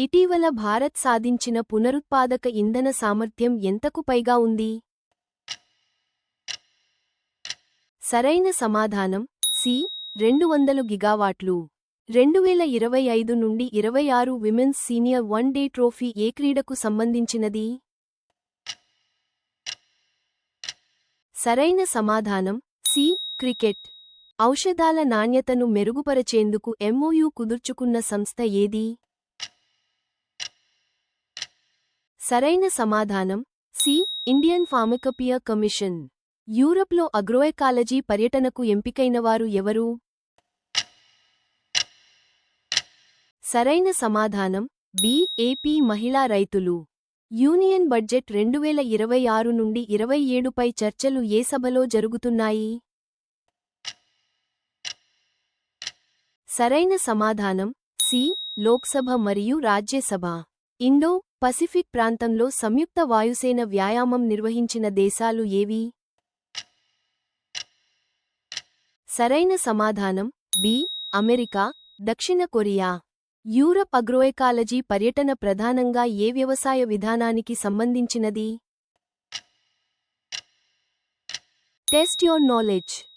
ఇటీవల భారత్ సాధించిన పునరుత్పాదక ఇంధన సామర్థ్యం ఎంతకు పైగా ఉంది? సరైన సమాధానం సి. 200 గిగావాట్లు. 2025 నుండి 26 women's senior one day trophy ఏ క్రీడకు సంబంధించినది? సరైన సమాధానం సి. క్రికెట్. ఔషధాల నాణ్యతను మెరుగుపరచేందుకు MOU కుదుర్చుకున్న సంస్థ ఏది? సరైన సమాధానం సి. Indian pharmacopoeia commission. యూరప్లో అగ్రోఎకాలజీ పర్యటనకు ఎంపికైనవారు ఎవరు? సరైన సమాధానం బి. ఏపీ మహిళా రైతులు. యూనియన్ బడ్జెట్ 2026 నుండి 27 పై చర్చలు ఏ సభలో జరుగుతున్నాయి? సరైన సమాధానం సి. లోక్సభ మరియు రాజ్యసభ. ఇండో పసిఫిక్ ప్రాంతంలో సంయుక్త వాయుసేన వ్యాయామం నిర్వహించిన దేశాలు ఏవి? సరైన సమాధానం బి. అమెరికా, దక్షిణ కొరియా. యూరప్ అగ్రోఎకాలజీ పర్యటన ప్రధానంగా ఏ వ్యవసాయ విధానానికి సంబంధించినది? Test your knowledge.